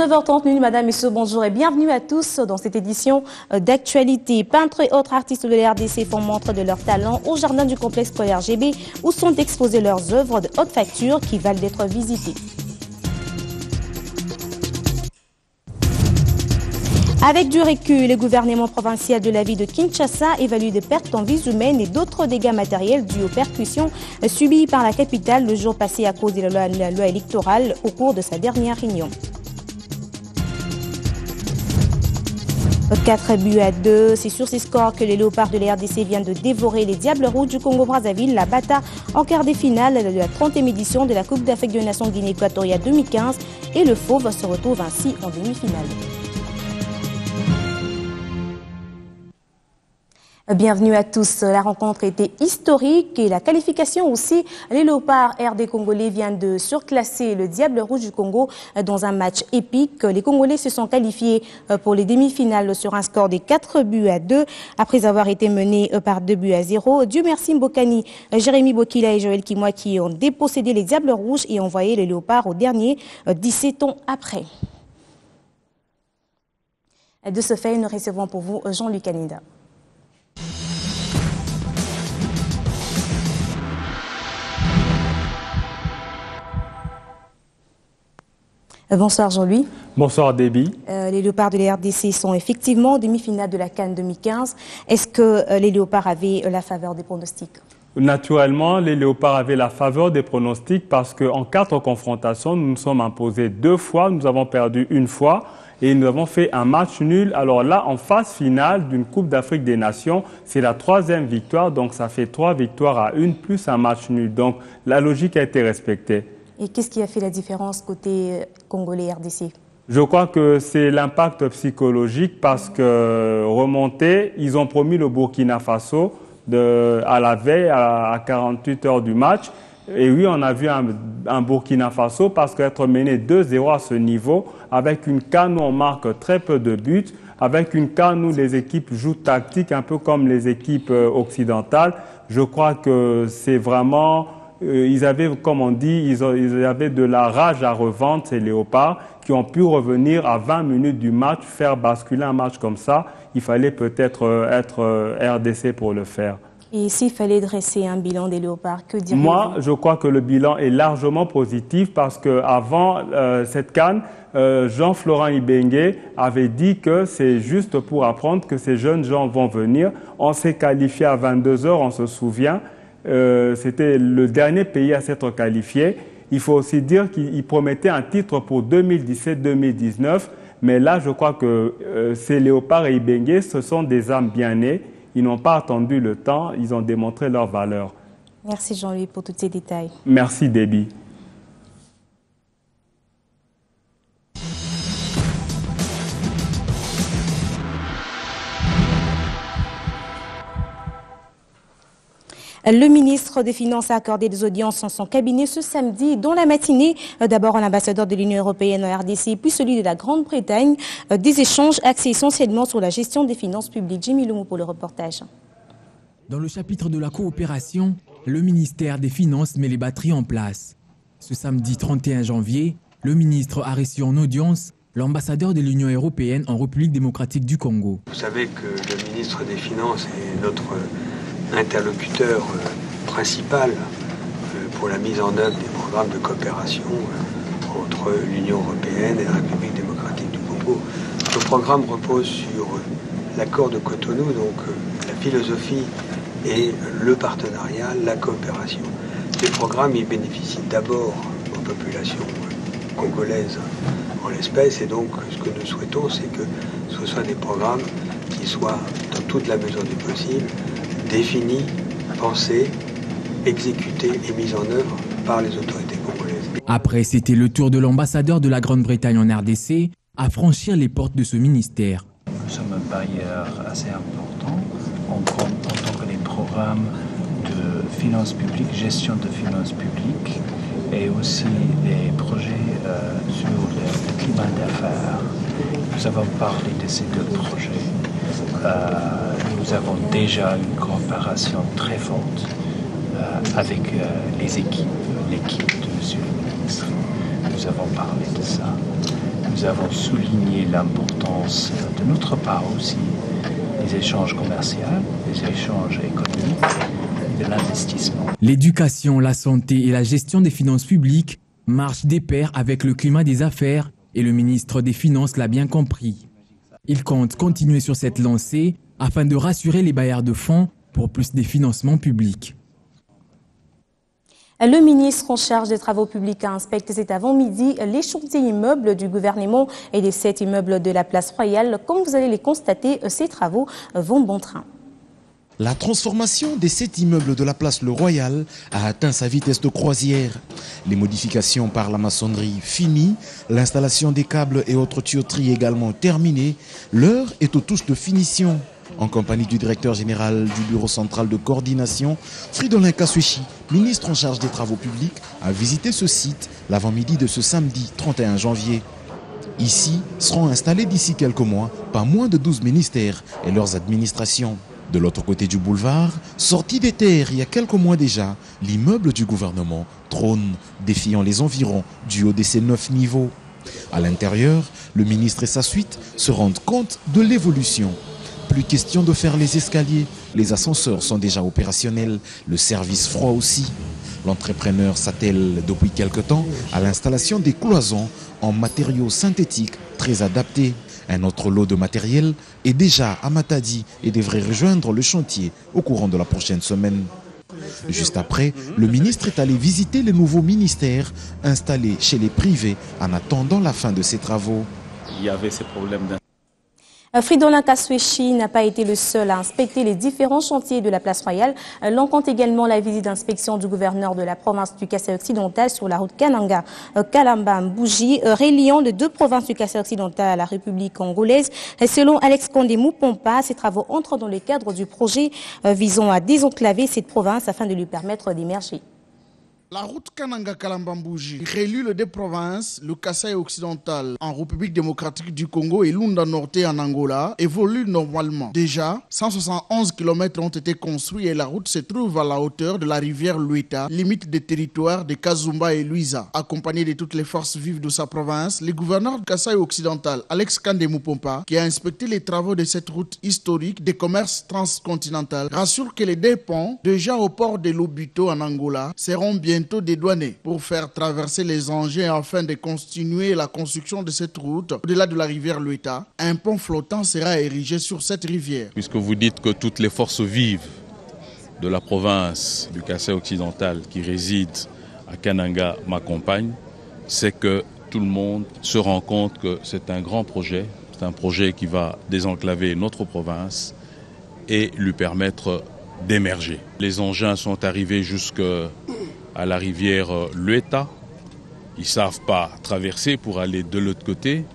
19h30, madame, messieurs, bonjour et bienvenue à tous dans cette édition d'actualité. Peintres et autres artistes de la RDC font montre de leur talent au jardin du complexe scolaire GB où sont exposées leurs œuvres de haute facture qui valent d'être visitées. Avec du recul, le gouvernement provincial de la ville de Kinshasa évalue des pertes en vies humaines et d'autres dégâts matériels dus aux percussions subies par la capitale le jour passé à cause de la loi électorale au cours de sa dernière réunion. 4-2, c'est sur ces scores que les Léopards de la RDC viennent de dévorer les Diables Rouges du Congo-Brazzaville, la Bata en quart des finales de la 30e édition de la Coupe d'Afrique des Nations Guinée Équatoriale 2015 et le Fauve se retrouve ainsi en demi-finale. Bienvenue à tous. La rencontre était historique et la qualification aussi. Les Léopards RD Congolais viennent de surclasser le Diable Rouge du Congo dans un match épique. Les Congolais se sont qualifiés pour les demi-finales sur un score de 4-2 après avoir été menés par 2-0. Dieu merci Mbokani, Jérémy Bokila et Joël Kimoa qui ont dépossédé les Diables Rouges et envoyé les Léopards au dernier 17 ans après. De ce fait, nous recevons pour vous Jean-Luc Anida. Bonsoir Jean-Louis. Bonsoir Déby. Les Léopards de la RDC sont effectivement en demi-finale de la CAN 2015. Est-ce que les Léopards avaient la faveur des pronostics? Naturellement, les Léopards avaient la faveur des pronostics parce qu'en 4 confrontations, nous nous sommes imposés 2 fois, nous avons perdu 1 fois et nous avons fait un match nul. Alors là, en phase finale d'une Coupe d'Afrique des Nations, c'est la 3e victoire, donc ça fait 3 victoires à 1 plus un match nul. Donc la logique a été respectée. Et qu'est-ce qui a fait la différence côté Congolais RDC? Je crois que c'est l'impact psychologique parce que remontés, ils ont promis le Burkina Faso à la veille, à 48 heures du match. Et oui, on a vu un Burkina Faso parce qu'être mené 2-0 à ce niveau, avec une CAN où on marque très peu de buts, avec une CAN où les équipes jouent tactique, un peu comme les équipes occidentales, je crois que c'est vraiment... Ils avaient, comme on dit, ils avaient de la rage à revendre, ces Léopards, qui ont pu revenir à 20 minutes du match, faire basculer un match comme ça. Il fallait peut-être être RDC pour le faire. Et s'il fallait dresser un bilan des Léopards, que diriez-vous? Moi, je crois que le bilan est largement positif parce qu'avant cette CAN, Jean-Florent Ibenge avait dit que c'est juste pour apprendre que ces jeunes gens vont venir. On s'est qualifié à 22 heures, on se souvient. C'était le dernier pays à s'être qualifié. Il faut aussi dire qu'il promettait un titre pour 2017-2019. Mais là, je crois que ces Léopards et Ibenge, ce sont des âmes bien nées. Ils n'ont pas attendu le temps, ils ont démontré leur valeur. Merci Jean-Louis pour tous ces détails. Merci Déby. Le ministre des Finances a accordé des audiences en son cabinet ce samedi, dans la matinée. D'abord l'ambassadeur de l'Union européenne en RDC, puis celui de la Grande-Bretagne. Des échanges axés essentiellement sur la gestion des finances publiques. Jimmy Loumou pour le reportage. Dans le chapitre de la coopération, le ministère des Finances met les batteries en place. Ce samedi 31 janvier, le ministre a reçu en audience l'ambassadeur de l'Union européenne en République démocratique du Congo. Vous savez que le ministre des Finances est notre interlocuteur principal pour la mise en œuvre des programmes de coopération entre l'Union européenne et la République démocratique du Congo. Le programme repose sur l'accord de Cotonou, donc la philosophie et le partenariat, la coopération. Ces programmes, ils bénéficient d'abord aux populations congolaises en l'espèce, et donc ce que nous souhaitons, c'est que ce soient des programmes qui soient, dans toute la mesure du possible, définis, pensés, exécutés et mis en œuvre par les autorités congolaises. Après, c'était le tour de l'ambassadeur de la Grande-Bretagne en RDC à franchir les portes de ce ministère. Nous sommes un bailleur assez important en tant que les programmes de finances publiques, gestion de finances publiques et aussi les projets sur le climat d'affaires. Nous avons parlé de ces 2 projets. Nous avons déjà une coopération très forte avec l'équipe de M. le ministre. Nous avons parlé de ça. Nous avons souligné l'importance de notre part aussi des échanges commerciaux, des échanges économiques et de l'investissement. L'éducation, la santé et la gestion des finances publiques marchent de pair avec le climat des affaires et le ministre des Finances l'a bien compris. Il compte continuer sur cette lancée afin de rassurer les bailleurs de fonds pour plus de financements publics. Le ministre en charge des travaux publics a inspecté cet avant-midi les chantiers immeubles du gouvernement et les 7 immeubles de la place Royale. Comme vous allez les constater, ces travaux vont bon train. La transformation des 7 immeubles de la place Le Royal a atteint sa vitesse de croisière. Les modifications par la maçonnerie finies, l'installation des câbles et autres tuyauteries également terminées, l'heure est aux touches de finition. En compagnie du directeur général du bureau central de coordination, Fridolin Kaswechi, ministre en charge des travaux publics, a visité ce site l'avant-midi de ce samedi 31 janvier. Ici seront installés d'ici quelques mois pas moins de 12 ministères et leurs administrations. De l'autre côté du boulevard, sorti des terres il y a quelques mois déjà, l'immeuble du gouvernement trône, défiant les environs du haut de ses 9 niveaux. À l'intérieur, le ministre et sa suite se rendent compte de l'évolution. Plus question de faire les escaliers, les ascenseurs sont déjà opérationnels, le service froid aussi. L'entrepreneur s'attelle depuis quelque temps à l'installation des cloisons en matériaux synthétiques très adaptés. Un autre lot de matériel est déjà à Matadi et devrait rejoindre le chantier au courant de la prochaine semaine. Juste après, le ministre est allé visiter les nouveaux ministères installés chez les privés en attendant la fin de ces travaux. Il y avait ces problèmes Fridolin Kaswechi n'a pas été le seul à inspecter les différents chantiers de la place Royale. L'on compte également la visite d'inspection du gouverneur de la province du Kasaï-Occidental sur la route Kananga-Kalamba-Mbouji, reliant les 2 provinces du Kasaï-Occidental à la République congolaise. Selon Alex Kondé-Moupompa, ces travaux entrent dans le cadre du projet visant à désenclaver cette province afin de lui permettre d'émerger. La route Kananga-Kalamba-Mbouji relie les 2 provinces, le Kasaï occidental en République démocratique du Congo et Lunda Norte en Angola, évolue normalement. Déjà, 171 km ont été construits et la route se trouve à la hauteur de la rivière Lueta, limite des territoires de Kazumba et Luiza. Accompagné de toutes les forces vives de sa province, le gouverneur du Kasaï occidental, Alex Kandé-Moupompa, qui a inspecté les travaux de cette route historique des commerces transcontinental, rassure que les 2 ponts, déjà au port de Lobito en Angola, seront bientôt dédouanés pour faire traverser les engins afin de continuer la construction de cette route au-delà de la rivière Lueta. Un pont flottant sera érigé sur cette rivière. Puisque vous dites que toutes les forces vives de la province du Kasaï occidental qui résident à Kananga m'accompagnent, c'est que tout le monde se rend compte que c'est un grand projet. C'est un projet qui va désenclaver notre province et lui permettre d'émerger. Les engins sont arrivés jusqu'à la rivière Lueta. Ils ne savent pas traverser pour aller de l'autre côté.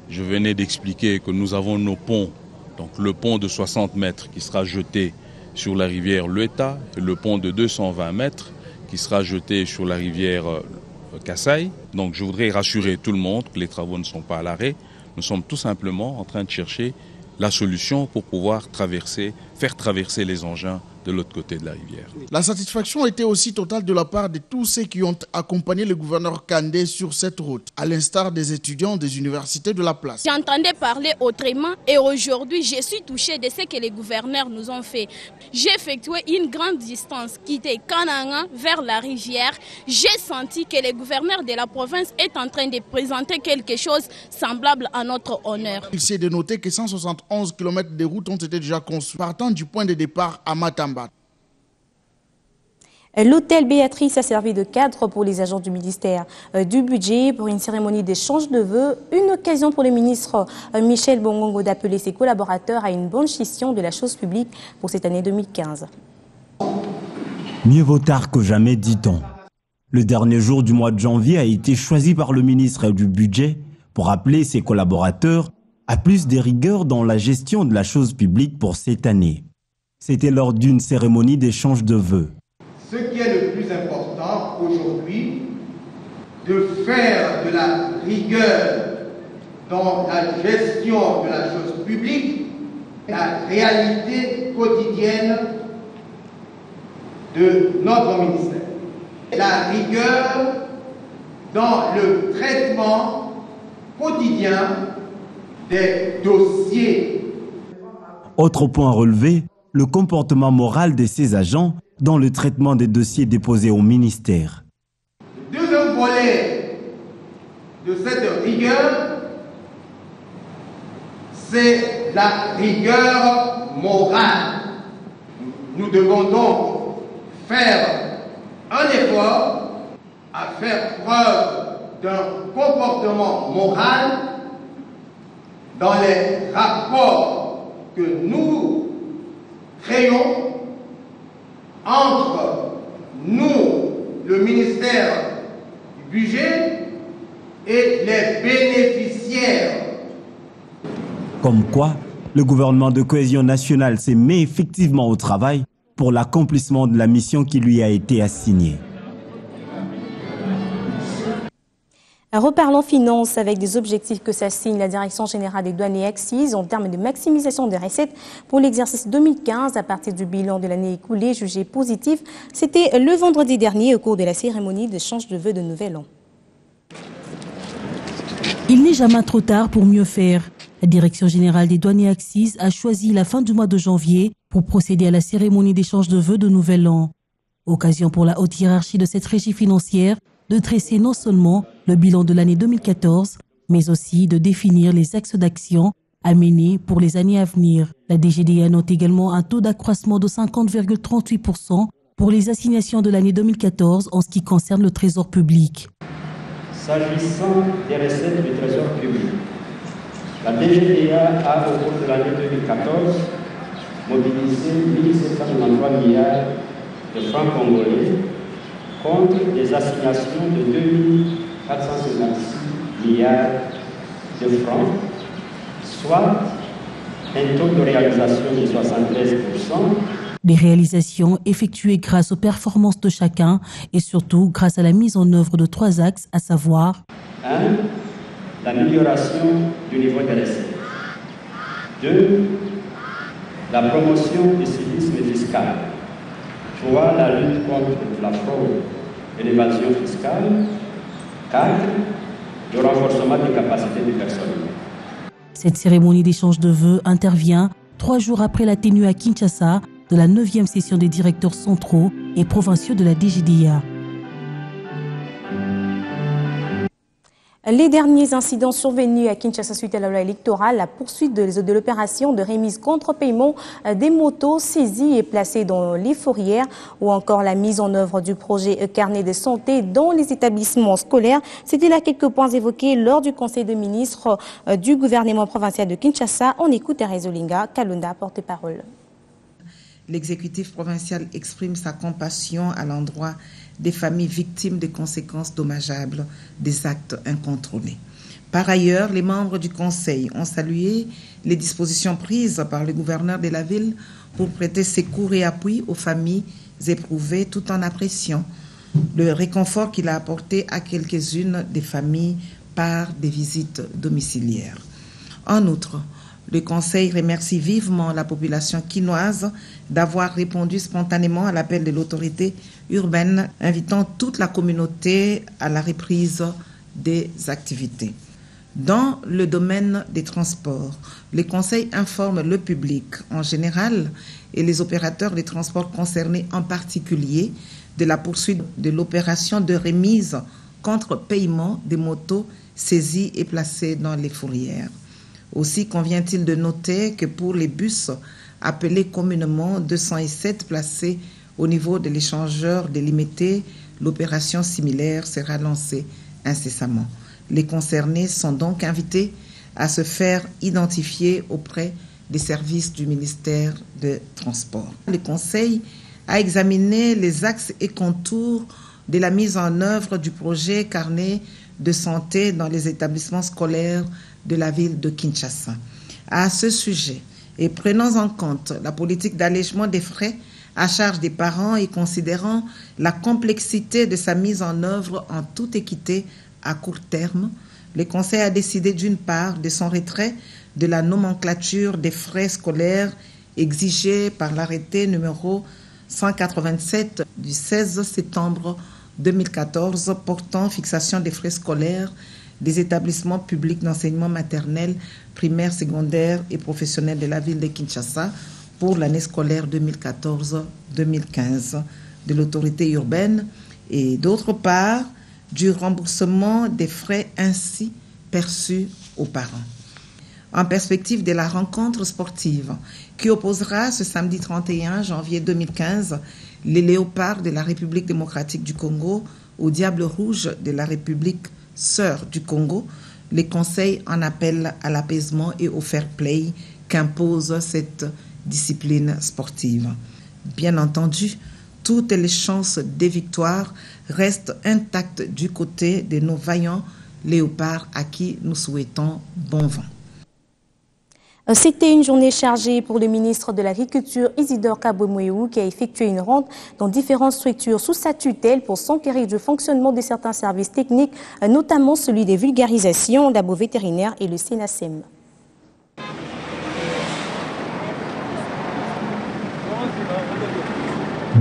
Je venais d'expliquer que nous avons nos ponts, donc le pont de 60 mètres qui sera jeté sur la rivière Lueta et le pont de 220 mètres qui sera jeté sur la rivière Kasaï. Donc je voudrais rassurer tout le monde que les travaux ne sont pas à l'arrêt. Nous sommes tout simplement en train de chercher la solution pour pouvoir faire traverser les engins de l'autre côté de la rivière. La satisfaction était aussi totale de la part de tous ceux qui ont accompagné le gouverneur Kandé sur cette route, à l'instar des étudiants des universités de la place. J'entendais parler autrement et aujourd'hui je suis touchée de ce que les gouverneurs nous ont fait. J'ai effectué une grande distance, quitté Kananga vers la rivière. J'ai senti que le gouverneur de la province est en train de présenter quelque chose semblable à notre honneur. Il s'est de noter que 171 km de route ont été déjà construits, partant du point de départ à Matamba. L'hôtel Béatrice a servi de cadre pour les agents du ministère du budget pour une cérémonie d'échange de vœux, une occasion pour le ministre Michel Bongongo d'appeler ses collaborateurs à une bonne gestion de la chose publique pour cette année 2015. Mieux vaut tard que jamais, dit-on. Le dernier jour du mois de janvier a été choisi par le ministre du budget pour appeler ses collaborateurs à plus de rigueur dans la gestion de la chose publique pour cette année. C'était lors d'une cérémonie d'échange de vœux. Ce qui est le plus important aujourd'hui, de faire de la rigueur dans la gestion de la chose publique la réalité quotidienne de notre ministère. La rigueur dans le traitement quotidien des dossiers. Autre point relevé, le comportement moral de ces agents dans le traitement des dossiers déposés au ministère. Le deuxième volet de cette rigueur, c'est la rigueur morale. Nous devons donc faire un effort à faire preuve d'un comportement moral dans les rapports que nous créons entre nous, le ministère du Budget, et les bénéficiaires. Comme quoi, le gouvernement de cohésion nationale s'est mis effectivement au travail pour l'accomplissement de la mission qui lui a été assignée. Reparlons finances avec des objectifs que s'assigne la Direction générale des douanes et accises en termes de maximisation des recettes pour l'exercice 2015 à partir du bilan de l'année écoulée jugé positif. C'était le vendredi dernier au cours de la cérémonie d'échange de vœux de Nouvel An. Il n'est jamais trop tard pour mieux faire. La Direction générale des douanes et accises a choisi la fin du mois de janvier pour procéder à la cérémonie d'échange de vœux de Nouvel An. Occasion pour la haute hiérarchie de cette régie financière de dresser non seulement le bilan de l'année 2014, mais aussi de définir les axes d'action à mener pour les années à venir. La DGDA note également un taux d'accroissement de 50,38% pour les assignations de l'année 2014 en ce qui concerne le trésor public. S'agissant des recettes du trésor public, la DGDA a, au cours de l'année 2014, mobilisé 1793 milliards de francs congolais contre des assignations de 2456 milliards de francs, soit un taux de réalisation de 73%. Des réalisations effectuées grâce aux performances de chacun et surtout grâce à la mise en œuvre de 3 axes, à savoir 1. L'amélioration du niveau des recettes. 2. La promotion du civisme fiscal. 3. La lutte contre la fraude et l'évasion fiscale. 4. Le renforcement des capacités du personnel. Cette cérémonie d'échange de vœux intervient 3 jours après la tenue à Kinshasa de la 9e session des directeurs centraux et provinciaux de la DGDA. Les derniers incidents survenus à Kinshasa suite à la loi électorale, la poursuite de l'opération de remise contre paiement des motos saisies et placées dans les fourrières ou encore la mise en œuvre du projet carnet de santé dans les établissements scolaires. C'était là quelques points évoqués lors du conseil de ministres du gouvernement provincial de Kinshasa. On écoute Thérèse Olinga, Kalunda, porte-parole. L'exécutif provincial exprime sa compassion à l'endroit des familles victimes des conséquences dommageables des actes incontrôlés. Par ailleurs, les membres du Conseil ont salué les dispositions prises par le gouverneur de la ville pour prêter secours et appui aux familles éprouvées, tout en appréciant le réconfort qu'il a apporté à quelques-unes des familles par des visites domiciliaires. En outre, le Conseil remercie vivement la population quinoise d'avoir répondu spontanément à l'appel de l'autorité urbaine, invitant toute la communauté à la reprise des activités. Dans le domaine des transports, le Conseil informe le public en général et les opérateurs des transports concernés en particulier de la poursuite de l'opération de remise contre paiement des motos saisies et placées dans les fourrières. Aussi convient-il de noter que pour les bus appelés communément 207 placés au niveau de l'échangeur délimité, l'opération similaire sera lancée incessamment. Les concernés sont donc invités à se faire identifier auprès des services du ministère des Transports. Le Conseil a examiné les axes et contours de la mise en œuvre du projet carnet de santé dans les établissements scolaires de la ville de Kinshasa. À ce sujet, et prenant en compte la politique d'allègement des frais à charge des parents et considérant la complexité de sa mise en œuvre en toute équité à court terme, le Conseil a décidé d'une part de son retrait de la nomenclature des frais scolaires exigée par l'arrêté numéro 187 du 16 septembre 2014 portant fixation des frais scolaires des établissements publics d'enseignement maternel, primaire, secondaire et professionnel de la ville de Kinshasa pour l'année scolaire 2014-2015 de l'autorité urbaine et d'autre part du remboursement des frais ainsi perçus aux parents. En perspective de la rencontre sportive qui opposera ce samedi 31 janvier 2015 les léopards de la République démocratique du Congo aux diables rouges de la République sœur du Congo, les conseils en appellent à l'apaisement et au fair play qu'impose cette discipline sportive. Bien entendu, toutes les chances des victoires restent intactes du côté de nos vaillants léopards à qui nous souhaitons bon vent. C'était une journée chargée pour le ministre de l'Agriculture Isidore Kaboué-Moïou qui a effectué une ronde dans différentes structures sous sa tutelle pour s'enquérir du fonctionnement de certains services techniques, notamment celui des vulgarisations, labo vétérinaire et le SENASEM.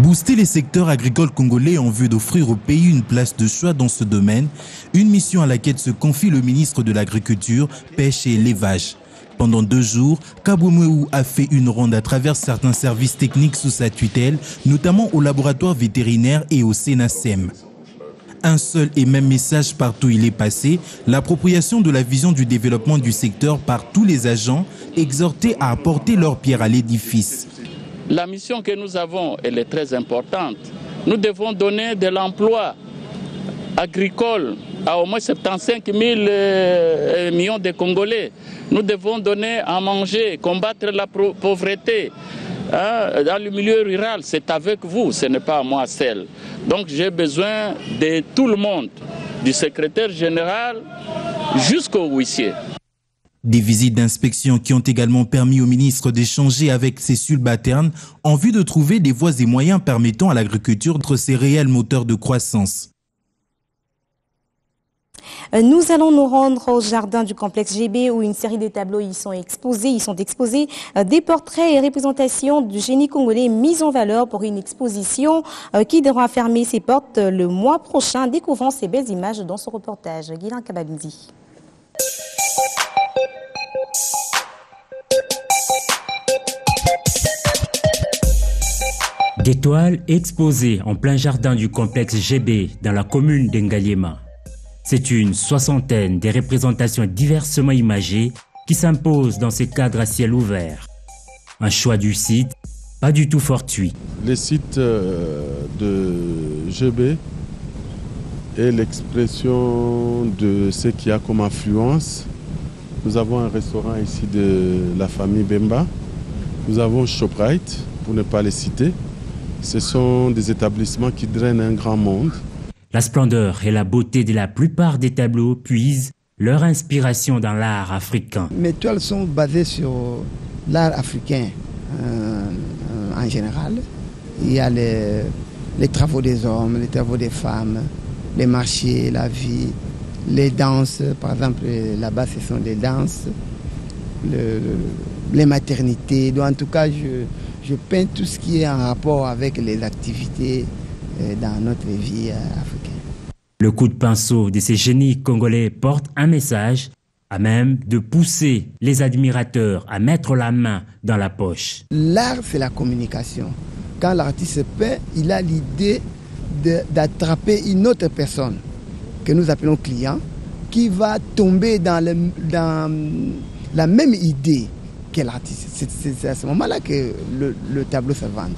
Booster les secteurs agricoles congolais en vue d'offrir au pays une place de choix dans ce domaine, une mission à laquelle se confie le ministre de l'Agriculture, Pêche et Élevage. Pendant 2 jours, Kaboué-Moïou a fait une ronde à travers certains services techniques sous sa tutelle, notamment au laboratoire vétérinaire et au SENASEM. Un seul et même message partout où il est passé, l'appropriation de la vision du développement du secteur par tous les agents, exhortés à apporter leur pierre à l'édifice. La mission que nous avons, elle est très importante. Nous devons donner de l'emploi agricole à au moins 75 000 millions de Congolais. Nous devons donner à manger, combattre la pauvreté. Dans le milieu rural, c'est avec vous, ce n'est pas moi seul. Donc j'ai besoin de tout le monde, du secrétaire général jusqu'au huissier. Des visites d'inspection qui ont également permis au ministre d'échanger avec ses subalternes en vue de trouver des voies et moyens permettant à l'agriculture d'être ses réels moteurs de croissance. Nous allons nous rendre au jardin du complexe GB où une série de tableaux y sont exposés. Des portraits et représentations du génie congolais mis en valeur pour une exposition qui devra fermer ses portes le mois prochain. Découvrons ces belles images dans ce reportage. Guilain Kababindi. Des toiles exposées en plein jardin du complexe GB dans la commune d'Engaliema. C'est une 60aine de représentations diversement imagées qui s'imposent dans ces cadres à ciel ouvert. Un choix du site pas du tout fortuit. Le site de GB est l'expression de ce qu'il y a comme influence. Nous avons un restaurant ici de la famille Bemba. Nous avons Shoprite, pour ne pas les citer. Ce sont des établissements qui drainent un grand monde. La splendeur et la beauté de la plupart des tableaux puisent leur inspiration dans l'art africain. Mes toiles sont basées sur l'art africain en général. Il y a les travaux des hommes, les travaux des femmes, les marchés, la vie, les danses. Par exemple, là-bas, ce sont des danses, les maternités. Donc, en tout cas, je peins tout ce qui est en rapport avec les activités dans notre vie africaine. Le coup de pinceau de ces génies congolais porte un message à même de pousser les admirateurs à mettre la main dans la poche. L'art, c'est la communication. Quand l'artiste peint, il a l'idée d'attraper une autre personne que nous appelons client, qui va tomber dans la même idée que l'artiste. C'est à ce moment-là que le tableau se vend.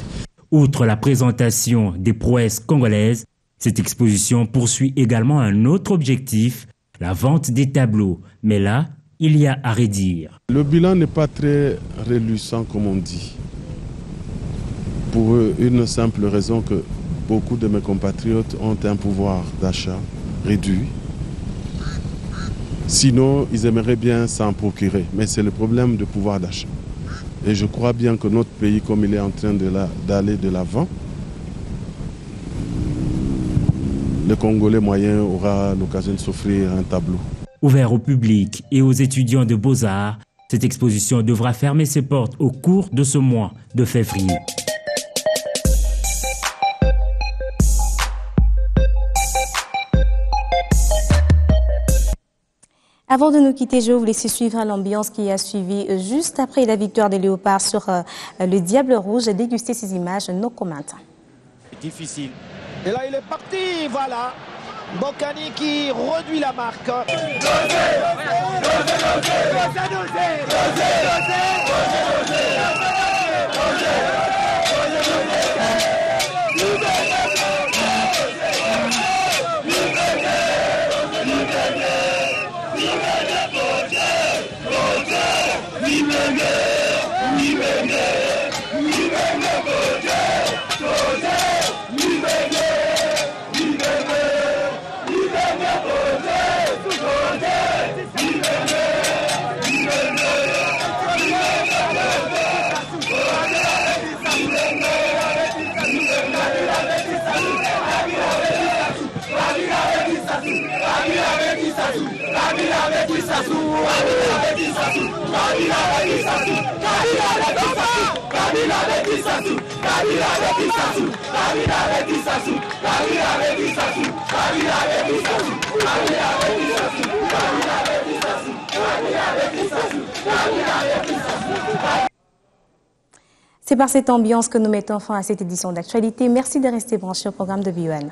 Outre la présentation des prouesses congolaises, cette exposition poursuit également un autre objectif, la vente des tableaux. Mais là, il y a à redire. Le bilan n'est pas très reluisant comme on dit. Pour une simple raison que beaucoup de mes compatriotes ont un pouvoir d'achat réduit. Sinon, ils aimeraient bien s'en procurer. Mais c'est le problème de pouvoir d'achat. Et je crois bien que notre pays, comme il est en train d'aller de l'avant, le Congolais moyen aura l'occasion de s'offrir un tableau. Ouvert au public et aux étudiants de Beaux-Arts, cette exposition devra fermer ses portes au cours de ce mois de février. Avant de nous quitter, je vais vous laisser suivre l'ambiance qui a suivi juste après la victoire des Léopards sur le Diable Rouge. Dégustez ces images, nos commentaires. Difficile. Et là, il est parti, voilà. Bokani qui réduit la marque. C'est par cette ambiance que nous mettons fin à cette édition d'actualité. Merci de rester branchés au programme de BUN.